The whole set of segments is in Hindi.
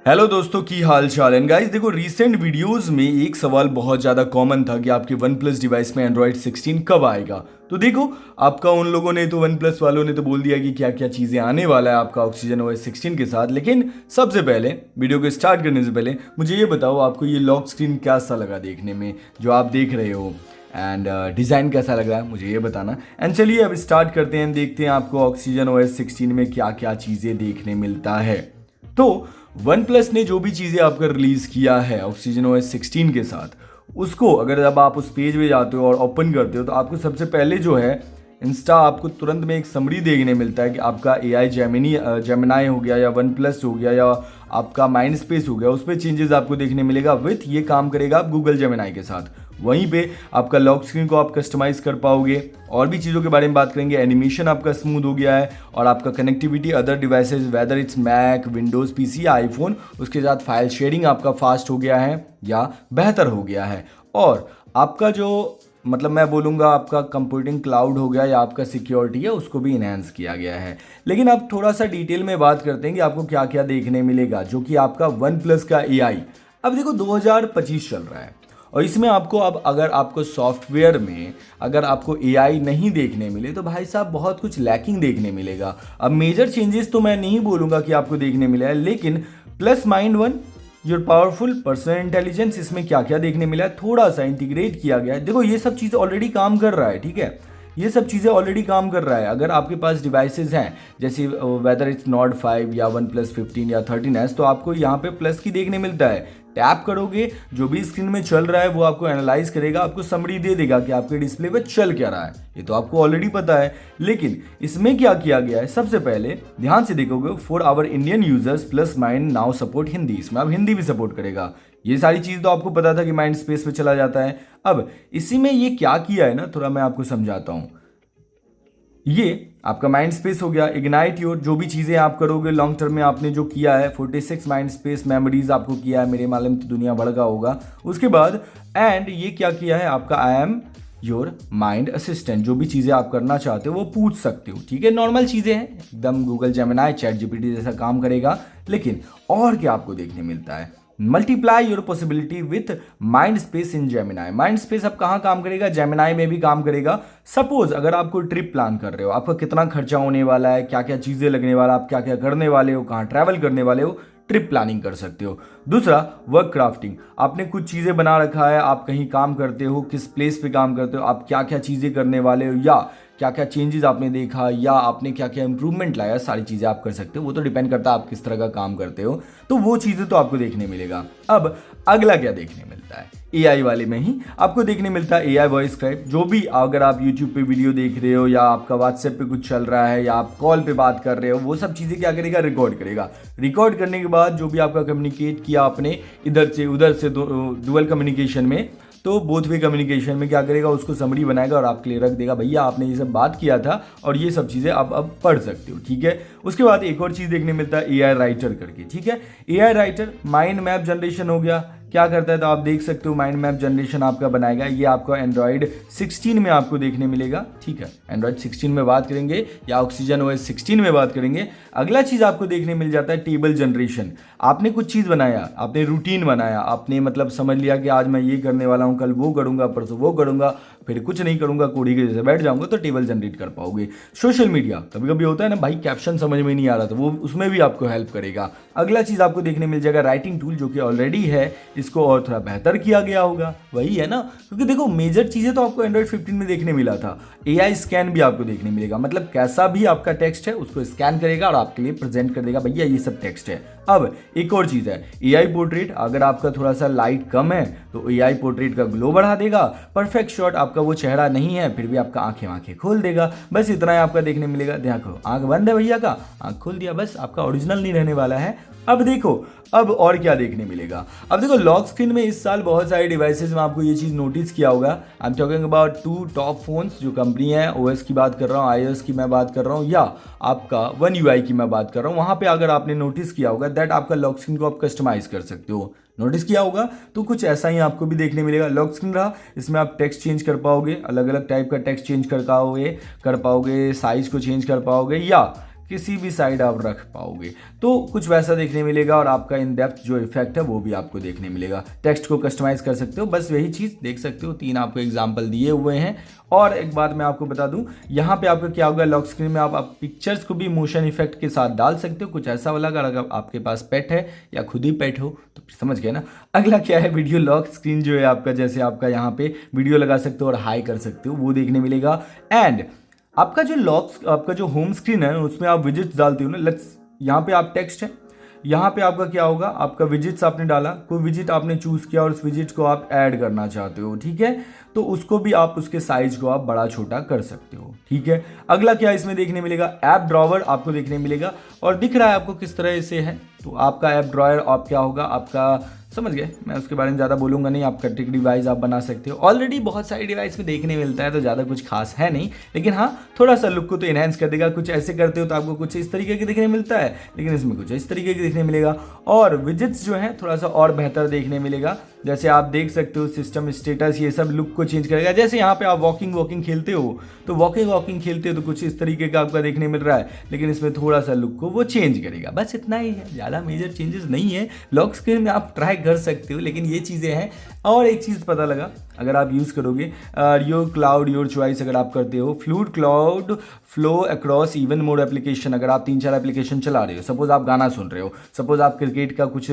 हेलो दोस्तों, की हाल चाल है गाइस। देखो, रीसेंट वीडियोस में एक सवाल बहुत ज़्यादा कॉमन था कि आपके वन प्लस डिवाइस में एंड्रॉयड 16 कब आएगा। तो देखो, आपका उन लोगों ने तो वन प्लस वालों ने तो बोल दिया कि क्या क्या चीज़ें आने वाला है आपका ऑक्सीजन ओएस 16 के साथ। लेकिन सबसे पहले वीडियो को स्टार्ट करने से पहले मुझे ये बताओ, आपको ये लॉक स्क्रीन कैसा लगा देखने में जो आप देख रहे हो, एंड डिज़ाइन कैसा लग रहा है मुझे ये बताना। एंड चलिए अब स्टार्ट करते हैं, देखते हैं आपको ऑक्सीजन ओएस 16 में क्या क्या चीज़ें देखने मिलता है। तो वन प्लस ने जो भी चीज़ें आपका रिलीज़ किया है ऑक्सीजन ओएस 16 के साथ, उसको अगर अब आप उस पेज पे जाते हो और ओपन करते हो तो आपको सबसे पहले जो है इंस्टा आपको तुरंत में एक समरी देखने मिलता है कि आपका एआई जेमिनाई हो गया या वन प्लस हो गया या आपका माइंड स्पेस हो गया, उस पर चेंजेस आपको देखने मिलेगा विथ ये काम करेगा आप गूगल जेमिनाई के साथ। वहीं पे आपका लॉक स्क्रीन को आप कस्टमाइज कर पाओगे। और भी चीज़ों के बारे में बात करेंगे, एनिमेशन आपका स्मूथ हो गया है और आपका connectivity other devices whether it's Mac, Windows PC, iPhone, उसके साथ फाइल शेयरिंग आपका फास्ट हो गया है या बेहतर हो गया है। और आपका जो मतलब मैं बोलूँगा आपका कंप्यूटिंग क्लाउड हो गया या आपका सिक्योरिटी है उसको भी इन्हेंस किया गया है। लेकिन अब थोड़ा सा डिटेल में बात करते हैं कि आपको क्या क्या देखने मिलेगा जो कि आपका वन प्लस का एआई। अब देखो 2025 चल रहा है और इसमें आपको अब अगर आपको सॉफ्टवेयर में अगर आपको एआई नहीं देखने मिले तो भाई साहब बहुत कुछ लैकिंग देखने मिलेगा। अब मेजर चेंजेस तो मैं नहीं बोलूँगा कि आपको देखने मिला है, लेकिन plus mind one your powerful personal intelligence, इसमें क्या क्या देखने मिला है, थोड़ा सा इंटीग्रेट किया गया है। देखो ये सब चीज़ें ऑलरेडी काम कर रहा है, ठीक है, ये सब चीज़ें ऑलरेडी काम कर रहा है। अगर आपके पास डिवाइसेस हैं जैसे वेदर इट्स नॉट 5 या वन प्लस 15 या 13s, तो आपको यहाँ पे प्लस की देखने मिलता है। टैप करोगे, जो भी स्क्रीन में चल रहा है वो आपको एनालाइज करेगा, आपको समरी दे देगा कि आपके डिस्प्ले पे चल क्या रहा है। ये तो आपको ऑलरेडी पता है। लेकिन इसमें क्या किया गया है, सबसे पहले ध्यान से देखोगे, for our Indian users plus mind now support Hindi, इसमें अब हिंदी भी सपोर्ट करेगा। ये सारी चीज़ तो आपको पता था कि माइंड स्पेस पे चला जाता है। अब इसी में ये क्या किया है ना, थोड़ा मैं आपको समझाता हूँ। ये आपका माइंड स्पेस हो गया, इग्नाइट योर, जो भी चीज़ें आप करोगे लॉन्ग टर्म में आपने जो किया है 46 माइंड स्पेस मेमोरीज आपको किया है, मेरे मालूम तो दुनिया भर का होगा। उसके बाद एंड ये क्या किया है आपका I am your mind assistant, जो भी चीज़ें आप करना चाहते हो वो पूछ सकते हो, ठीक है, नॉर्मल चीज़ें हैं एकदम, गूगल जेमिनी चैट जीपीटी जैसा काम करेगा। लेकिन और क्या आपको देखने मिलता है, multiply your possibility with mind space in Gemini. Mind space अब कहाँ काम करेगा, जेमिनाई में भी काम करेगा। सपोज अगर आप कोई ट्रिप प्लान कर रहे हो, आपका कितना खर्चा होने वाला है, क्या क्या चीज़ें लगने वाला, आप क्या क्या करने वाले हो, कहाँ ट्रैवल करने वाले हो, ट्रिप प्लानिंग कर सकते हो। दूसरा वर्क क्राफ्टिंग, आपने कुछ चीज़ें बना रखा है, आप कहीं काम करते हो, किस प्लेस पे काम करते हो, आप क्या क्या चीज़ें करने वाले हो या क्या क्या चेंजेस आपने देखा या आपने क्या क्या इंप्रूवमेंट लाया, सारी चीज़ें आप कर सकते हो। वो तो डिपेंड करता है आप किस तरह का काम करते हो, तो वो चीज़ें तो आपको देखने मिलेगा। अब अगला क्या देखने मिलता है, एआई वाले में ही आपको देखने मिलता है एआई वॉइस स्क्राइब। जो भी अगर आप यूट्यूब पे वीडियो देख रहे हो या आपका व्हाट्सएप पे कुछ चल रहा है या आप कॉल पे बात कर रहे हो, वो सब चीज़ें क्या करेगा, रिकॉर्ड करेगा। रिकॉर्ड करने के बाद जो भी आपका कम्युनिकेट किया आपने इधर से उधर से डुअल कम्युनिकेशन में, तो बोथ वे कम्युनिकेशन में क्या करेगा, उसको समरी बनाएगा और आपके लिए रख देगा, भैया आपने ये सब बात किया था और ये सब चीज़ें आप अब पढ़ सकते हो, ठीक है। उसके बाद एक और चीज़ देखने मिलता है एआई राइटर करके, ठीक है। AI writer mind map generation हो गया, क्या करता है तो आप देख सकते हो, माइंड मैप जनरेशन आपका बनाएगा। ये आपका एंड्रॉयड 16 में आपको देखने मिलेगा, ठीक है। एंड्रॉयड 16 में बात करेंगे या ऑक्सीजन ओएस 16 में बात करेंगे। अगला चीज़ आपको देखने मिल जाता है टेबल जनरेशन। आपने कुछ चीज़ बनाया, आपने रूटीन बनाया, आपने मतलब समझ लिया कि आज मैं ये करने वाला हूँ, कल वो करूँगा, परसों वो करूँगा, फिर कुछ नहीं करूँगा, कोड़ी के जैसे बैठ जाऊँगा, तो टेबल जनरेट कर पाओगे। सोशल मीडिया, कभी कभी होता है ना भाई, कैप्शन समझ में नहीं आ रहा, तो वो उसमें भी आपको हेल्प करेगा। अगला चीज़ आपको देखने मिल जाएगा राइटिंग टूल, जो कि ऑलरेडी है, इसको और थोड़ा बेहतर किया गया होगा, वही है ना। क्योंकि देखो मेजर चीज़ें तो आपको एंड्रॉइड 15 में देखने मिला था। एआई स्कैन भी आपको देखने मिलेगा, मतलब कैसा भी आपका टेक्स्ट है उसको स्कैन करेगा और आपके लिए प्रेजेंट कर देगा, भैया ये सब टेक्स्ट है। अब एक और चीज़ है एआई पोर्ट्रेट, अगर आपका थोड़ा सा लाइट कम है तो एआई पोर्ट्रेट का ग्लो बढ़ा देगा। परफेक्ट शॉट, आपका वो चेहरा नहीं है फिर भी आपका आंखें खोल देगा, बस इतना ही आपका देखने मिलेगा। देखो आंख बंद है भैया का, आंख खोल दिया, बस आपका ओरिजिनल नहीं रहने वाला है। अब देखो अब और क्या देखने मिलेगा। अब देखो लॉक स्क्रीन में इस साल बहुत सारे डिवाइसेस में आपको ये चीज़ नोटिस किया होगा। I am talking about 2 top phones, जो कंपनी है ओएस की बात कर रहा हूँ, आईओएस की मैं बात कर रहा हूँ या आपका वन यूआई की मैं बात कर रहा हूँ। वहाँ पे अगर आपने नोटिस किया होगा दैट आपका लॉक स्क्रीन को आप कस्टमाइज कर सकते हो। नोटिस किया होगा तो कुछ ऐसा ही आपको भी देखने मिलेगा। लॉक स्क्रीन रहा, इसमें आप टेक्स्ट चेंज कर पाओगे, अलग अलग टाइप का टेक्स्ट चेंज कर पाओगे, साइज को चेंज कर पाओगे या किसी भी साइड आप रख पाओगे। तो कुछ वैसा देखने मिलेगा और आपका इन डेप्थ जो इफेक्ट है वो भी आपको देखने मिलेगा। टेक्स्ट को कस्टमाइज कर सकते हो, बस वही चीज़ देख सकते हो। 3 आपको एग्जाम्पल दिए हुए हैं। और एक बात मैं आपको बता दूं, यहाँ पे आपको क्या होगा, लॉक स्क्रीन में आप पिक्चर्स को भी मोशन इफेक्ट के साथ डाल सकते हो, कुछ ऐसा वाला। अगर आपके पास पेट है या खुद ही पेट हो तो समझ गए ना। अगला क्या है, वीडियो लॉक स्क्रीन जो है आपका, जैसे आपका यहाँ पे वीडियो लगा सकते हो और हाई कर सकते हो, वो देखने मिलेगा। एंड आपका जो लॉक, आपका जो होम स्क्रीन है उसमें आप विजिट्स डालते हो ना, लेट्स यहाँ पे आप टेक्स्ट है, यहाँ पे आपका क्या होगा, आपका विजिट्स आपने डाला, कोई विजिट आपने चूज किया और उस विजिट को आप ऐड करना चाहते हो, ठीक है, तो उसको भी आप उसके साइज को आप बड़ा छोटा कर सकते हो, ठीक है। अगला क्या इसमें देखने मिलेगा, ऐप ड्रॉवर आपको देखने मिलेगा और दिख रहा है आपको किस तरह से है। तो आपका ऐप ड्रॉयर आप क्या होगा, आपका समझ गए, मैं उसके बारे में ज़्यादा बोलूँगा नहीं। आपका टिक डिवाइस आप बना सकते हो, ऑलरेडी बहुत सारी डिवाइस में देखने मिलता है, तो ज़्यादा कुछ खास है नहीं, लेकिन हाँ थोड़ा सा लुक को तो इनहेंस कर देगा। कुछ ऐसे करते हो तो आपको कुछ इस तरीके के देखने मिलता है, लेकिन इसमें कुछ इस तरीके के देखने मिलेगा। और विजिट्स जो है थोड़ा सा और बेहतर देखने मिलेगा, जैसे आप देख सकते हो सिस्टम स्टेटस, ये सब लुक को चेंज करेगा। जैसे यहाँ पे आप वॉकिंग खेलते हो तो वॉकिंग खेलते हो तो कुछ इस तरीके का आपका देखने मिल रहा है, लेकिन इसमें थोड़ा सा लुक को वो चेंज करेगा, बस इतना ही है, ज़्यादा मेजर चेंजेस नहीं है। लॉक स्क्रीन में आप ट्राई कर सकते हो, लेकिन ये चीज़ें हैं। और एक चीज़ पता लगा, अगर आप यूज़ करोगे योर क्लाउड योर चॉइस, अगर आप करते हो fluid cloud flow across even mode application, अगर आप 3-4 एप्लीकेशन चला रहे हो, सपोज आप गाना सुन रहे हो, सपोज आप क्रिकेट का कुछ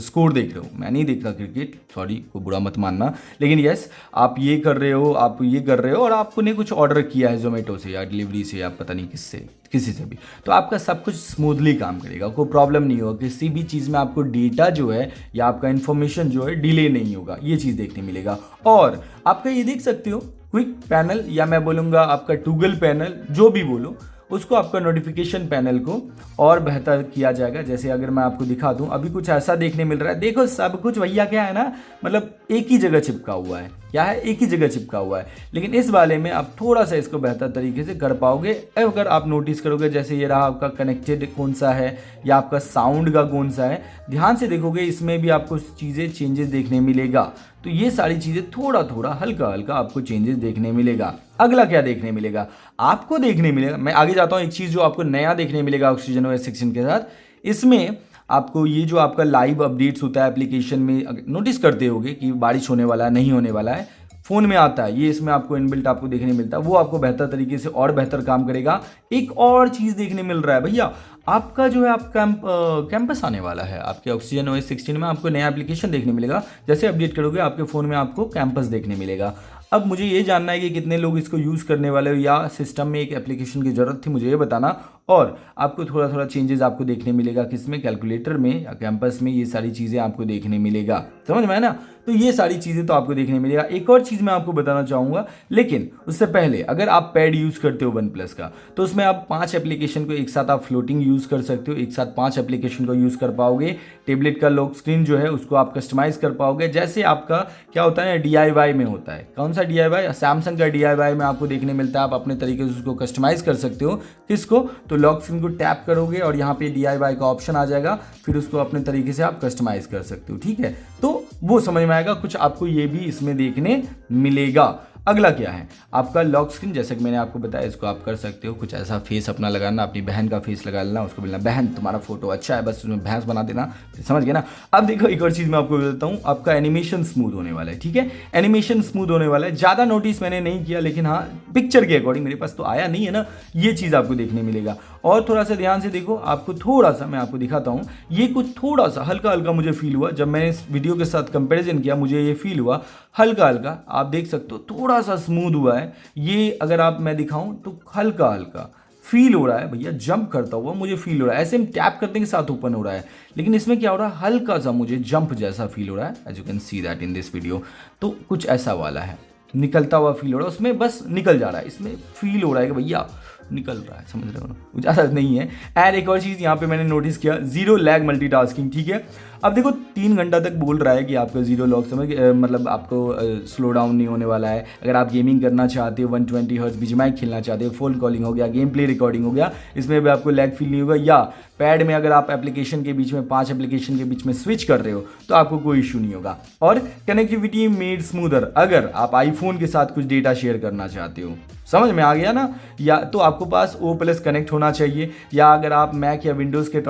स्कोर देख रहे हो, मैं नहीं देख रहा क्रिकेट, सॉरी, को बुरा मत मानना, लेकिन यस आप ये कर रहे हो, आप ये कर रहे हो और आपने कुछ ऑर्डर किया है जोमेटो से या डिलीवरी से या पता नहीं किससे, किसी से भी, तो आपका सब कुछ स्मूथली काम करेगा, कोई प्रॉब्लम नहीं होगा, किसी भी चीज़ में आपको डेटा जो है या आपका इन्फॉर्मेशन जो है डिले नहीं होगा, ये चीज़ देखने मिलेगा। और आपका ये देख सकते हो क्विक पैनल, या मैं बोलूँगा आपका टूगल पैनल, जो भी बोलो उसको, आपका नोटिफिकेशन पैनल को और बेहतर किया जाएगा। जैसे अगर मैं आपको दिखा दूं, अभी कुछ ऐसा देखने मिल रहा है, देखो सब कुछ भैया क्या है ना, मतलब एक ही जगह चिपका हुआ है, क्या है, एक ही जगह चिपका हुआ है, लेकिन इस वाले में आप थोड़ा सा इसको बेहतर तरीके से कर पाओगे। अगर आप नोटिस करोगे, जैसे ये रहा आपका कनेक्टेड कौन सा है या आपका साउंड का कौन सा है, ध्यान से देखोगे इसमें भी आपको चीज़ें चेंजेस देखने मिलेगा। तो ये सारी चीज़ें थोड़ा हल्का आपको चेंजेस देखने मिलेगा। अगला क्या देखने मिलेगा, आपको देखने मिलेगा, मैं आगे जाता हूँ, एक चीज़ जो आपको नया देखने मिलेगा ऑक्सीजन OS 16 के साथ, इसमें आपको ये जो आपका लाइव अपडेट्स होता है एप्लीकेशन में, नोटिस करते होगे कि बारिश होने वाला है, नहीं होने वाला है, फ़ोन में आता है, ये इसमें आपको इनबिल्ट आपको देखने मिलता है, वो आपको बेहतर तरीके से और बेहतर काम करेगा। एक और चीज़ देखने मिल रहा है भैया, आपका जो है आप कैंपस आने वाला है, आपके ऑक्सीजन OS 16 में आपको नया एप्लीकेशन देखने मिलेगा। जैसे अपडेट करोगे आपके फ़ोन में आपको कैंपस देखने मिलेगा। अब मुझे ये जानना है कि कितने लोग इसको यूज़ करने वाले हो, या सिस्टम में एक एप्लीकेशन की ज़रूरत थी, मुझे ये बताना। और आपको थोड़ा चेंजेस आपको देखने मिलेगा, किसमें, कैलकुलेटर में या कैंपस में, ये सारी चीज़ें आपको देखने मिलेगा, समझ में है ना। तो ये सारी चीज़ें तो आपको देखने मिलेगा। एक और चीज़ मैं आपको बताना चाहूँगा, लेकिन उससे पहले अगर आप पैड यूज़ करते हो OnePlus का, तो उसमें आप 5 एप्लीकेशन को एक साथ आप फ्लोटिंग यूज़ कर सकते हो, एक साथ 5 एप्लीकेशन को यूज़ कर पाओगे। टेबलेट का लॉक स्क्रीन जो है उसको आप कस्टमाइज़ कर पाओगे, जैसे आपका क्या होता है ना, DIY में होता है। कौन सा DIY, सैमसंग का DIY में आपको देखने मिलता है, आप अपने तरीके से उसको कस्टमाइज़ कर सकते हो। किसको, तो लॉक स्क्रीन को टैप करोगे और यहाँ पे DIY का ऑप्शन आ जाएगा, फिर उसको अपने तरीके से आप कस्टमाइज़ कर सकते हो, ठीक है। तो वो समझ में आएगा, कुछ आपको ये भी इसमें देखने मिलेगा। अगला क्या है, आपका लॉक स्क्रीन, जैसे कि मैंने आपको बताया, इसको आप कर सकते हो, कुछ ऐसा फेस अपना लगाना, अपनी बहन का फेस लगा लेना, उसको बोलना बहन तुम्हारा फोटो अच्छा है, बस उसमें भैंस बना देना, समझ गए ना। अब देखो एक और चीज़ मैं आपको बताता हूँ, आपका एनिमेशन स्मूथ होने वाला है, ठीक है, एनिमेशन स्मूथ होने वाला है। ज़्यादा नोटिस मैंने नहीं किया, लेकिन हाँ पिक्चर के अकॉर्डिंग, मेरे पास तो आया नहीं है ना, ये चीज़ आपको देखने मिलेगा। और थोड़ा सा ध्यान से देखो, आपको थोड़ा सा मैं आपको दिखाता हूँ, ये कुछ थोड़ा सा हल्का मुझे फील हुआ, जब मैंने इस वीडियो के साथ कंपैरिजन किया, मुझे ये फील हुआ हल्का, आप देख सकते हो थोड़ा सा स्मूथ हुआ है ये। अगर आप मैं दिखाऊं तो हल्का फील हो रहा है भैया, जंप करता हुआ मुझे फील हो रहा है, ऐसे हम टैप करने के साथ ओपन हो रहा है, लेकिन इसमें क्या हो रहा है, हल्का सा मुझे जंप जैसा फील हो रहा है, as you can see that in this video. तो कुछ ऐसा वाला है, निकलता हुआ फील हो रहा है, उसमें बस निकल जा रहा है, इसमें फील हो रहा है कि भैया निकल रहा है, समझ रहे हो ना, ज़्यादा नहीं है। एंड एक और चीज़ यहाँ पे मैंने नोटिस किया, 0 लैग मल्टीटास्किंग, ठीक है। अब देखो 3 घंटा तक बोल रहा है कि आपका जीरो लॉक समय मतलब आपको स्लो डाउन नहीं होने वाला है। अगर आप गेमिंग करना चाहते हो 120 हर्ट्ज बीजीएमआई खेलना चाहते हो, फोन कॉलिंग हो गया, गेम प्ले रिकॉर्डिंग हो गया, इसमें भी आपको लैग फील नहीं होगा। या पैड में अगर आप एप्लीकेशन के बीच में 5 एप्लीकेशन के बीच में स्विच कर रहे हो तो आपको कोई इशू नहीं होगा। और कनेक्टिविटी मेड स्मूदर, अगर आप आईफोन के साथ कुछ डेटा शेयर करना चाहते हो, समझ में आ गया ना, या तो आपको पास O+ कनेक्ट होना चाहिए, या अगर आप मैक या विंडोज़ के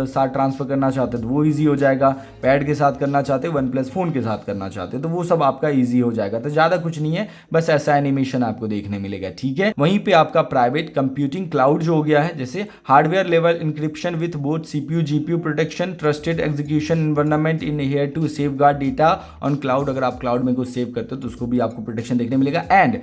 साथ ट्रांसफ़र करना चाहते हो तो वो इजी हो जाएगा। पैड के साथ करना चाहते हो, OnePlus फ़ोन के साथ करना चाहते हो तो वो सब आपका इजी हो जाएगा। तो ज़्यादा कुछ नहीं है, बस ऐसा एनिमेशन आपको देखने मिलेगा, ठीक है। वहीं पे आपका प्राइवेट कंप्यूटिंग क्लाउड जो हो गया है, जैसे hardware level encryption with both CPU GPU protection, trusted execution environment in here to safeguard data on cloud. अगर आप क्लाउड में कुछ सेव करते हो तो उसको भी आपको प्रोटेक्शन देखने मिलेगा। And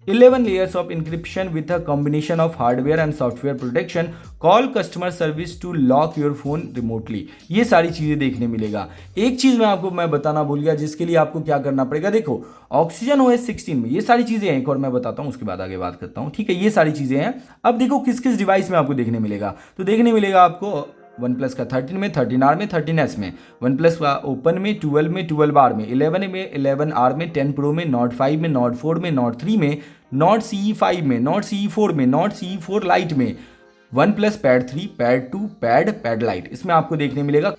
11 layers of encryption with a combination of hardware and software protection. Call customer service to lock your phone remotely. ये सारी चीज़ें देखने मिलेगा। एक चीज़ मैं बताना भूल गया, जिसके लिए आपको क्या करना पड़ेगा। देखो ऑक्सीजन OS 16 में ये सारी चीज़ें हैं, एक और मैं बताता हूँ, उसके बाद आगे बात करता हूँ, ठीक है। ये सारी चीज़ें हैं। अब देखो किस किस डिवाइस में आपको देखने मिलेगा, तो देखने मिलेगा आपको OnePlus का 13 में, 13R में, 13S में, OnePlus का ओपन में, 12 में, 12R में, 11 में, 11R में, 10 Pro में, Nord 5 में, Nord 4 में, Nord 3 में, Nord CE 5 में, Nord CE 4 में, Nord CE 4 Lite में, OnePlus Pad 3, Pad 2, Pad Lite, इसमें आपको देखने मिलेगा।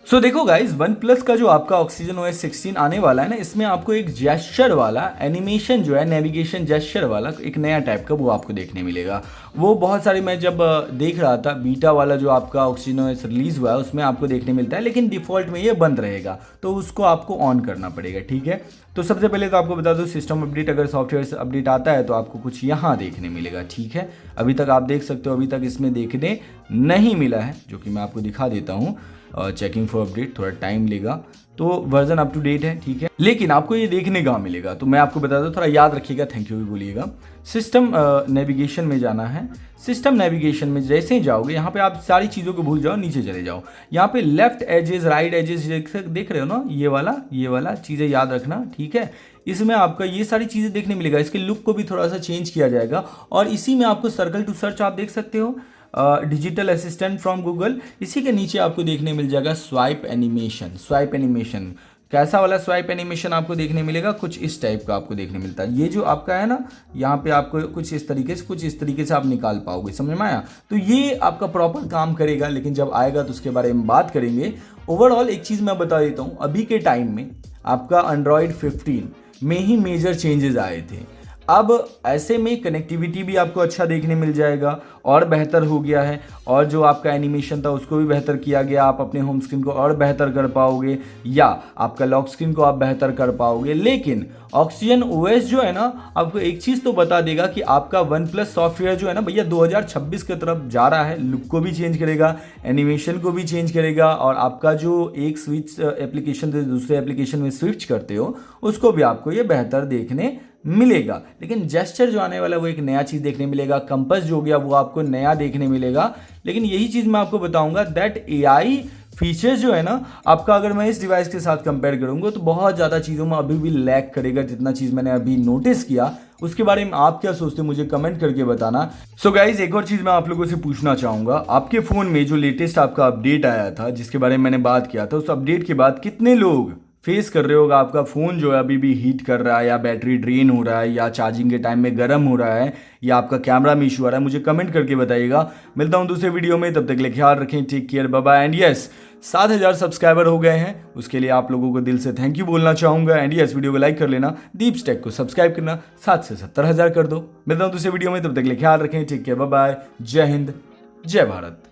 सो देखो गाइज, OnePlus का जो आपका ऑक्सीजन OS 16 आने वाला है ना, इसमें आपको एक जेस्चर वाला एनिमेशन जो है, नेविगेशन जेस्चर वाला एक नया टाइप का वो आपको देखने मिलेगा। वो बहुत सारे मैं जब देख रहा था, बीटा वाला जो आपका ऑक्सीजन OS रिलीज हुआ है उसमें आपको देखने मिलता है, लेकिन डिफ़ॉल्ट में ये बंद रहेगा, तो उसको आपको ऑन करना पड़ेगा, ठीक है। तो सबसे पहले तो आपको बता दूं, सिस्टम अपडेट अगर सॉफ्टवेयर अपडेट आता है तो आपको कुछ यहाँ देखने मिलेगा, ठीक है। अभी तक आप देख सकते हो, अभी तक इसमें देखने नहीं मिला है, जो कि मैं आपको दिखा देता हूँ। चेकिंग फॉर अपडेट थोड़ा टाइम लेगा, तो वर्जन अप टू डेट है, ठीक है, लेकिन आपको ये देखने कहाँ मिलेगा, तो मैं आपको बता दूं, थोड़ा याद रखिएगा, थैंक यू भी बोलिएगा। सिस्टम नेविगेशन में जाना है। सिस्टम नेविगेशन में जैसे ही जाओगे, यहाँ पे आप सारी चीज़ों को भूल जाओ, नीचे चले जाओ। यहाँ पे लेफ्ट एजेस, राइट एजेस देख रहे हो ना, ये वाला चीज़ें याद रखना, ठीक है। इसमें आपका ये सारी चीज़ें देखने मिलेगा। इसके लुक को भी थोड़ा सा चेंज किया जाएगा, और इसी में आपको सर्कल टू सर्च आप देख सकते हो, डिजिटल असिस्टेंट फ्रॉम गूगल। इसी के नीचे आपको देखने मिल जाएगा स्वाइप एनिमेशन। कैसा वाला स्वाइप एनिमेशन आपको देखने मिलेगा, कुछ इस टाइप का आपको देखने मिलता है। ये जो आपका है ना, यहाँ पे आपको कुछ इस तरीके से आप निकाल पाओगे, समझ में आया। तो ये आपका प्रॉपर काम करेगा, लेकिन जब आएगा तो उसके बारे में बात करेंगे। ओवरऑल एक चीज़ मैं बता देता हूँ, अभी के टाइम में आपका एंड्रॉयड 15 में ही मेजर चेंजेस आए थे। अब ऐसे में कनेक्टिविटी भी आपको अच्छा देखने मिल जाएगा, और बेहतर हो गया है, और जो आपका एनिमेशन था उसको भी बेहतर किया गया। आप अपने होम स्क्रीन को और बेहतर कर पाओगे, या आपका लॉक स्क्रीन को आप बेहतर कर पाओगे। लेकिन ऑक्सीजन OS जो है ना, आपको एक चीज़ तो बता देगा कि आपका OnePlus सॉफ्टवेयर जो है ना भैया 2026 की तरफ जा रहा है। लुक को भी चेंज करेगा, एनिमेशन को भी चेंज करेगा, और आपका जो एक स्विच एप्लीकेशन से दूसरे एप्लीकेशन में स्विच करते हो उसको भी आपको ये बेहतर देखने मिलेगा। लेकिन जेस्चर जो आने वाला है वो एक नया चीज़ देखने मिलेगा। कंपास जो हो गया वो आपको नया देखने मिलेगा। लेकिन यही चीज़ मैं आपको बताऊंगा दैट AI फीचर्स जो है ना आपका, अगर मैं इस डिवाइस के साथ कंपेयर करूंगा तो बहुत ज़्यादा चीज़ों में अभी भी लैग करेगा। जितना चीज़ मैंने अभी नोटिस किया, उसके बारे में आप क्या सोचते हैं मुझे कमेंट करके बताना। सो गाइज, एक और चीज़ मैं आप लोगों से पूछना चाहूँगा, आपके फ़ोन में जो लेटेस्ट आपका अपडेट आया था, जिसके बारे में मैंने बात किया था, उस अपडेट के बाद कितने लोग फेस कर रहे होगा आपका फ़ोन जो है अभी भी हीट कर रहा है, या बैटरी ड्रेन हो रहा है, या चार्जिंग के टाइम में गर्म हो रहा है, या आपका कैमरा में इशू आ रहा है, मुझे कमेंट करके बताइएगा। मिलता हूँ दूसरे वीडियो में, तब तक के लिए ख्याल रखें, take care, bye bye. And yes, 7000 subscriber हो गए हैं, उसके लिए आप लोगों को दिल से थैंक यू बोलना चाहूँगा। एंड यस, वीडियो को लाइक कर लेना, दीप्स टेक को सब्सक्राइब करना, 7 से 70,000 कर दो। मिलता हूँ दूसरे वीडियो में, तब तक के लिए ख्याल रखें, टेक केयर, बाय बाय। जय हिंद, जय भारत।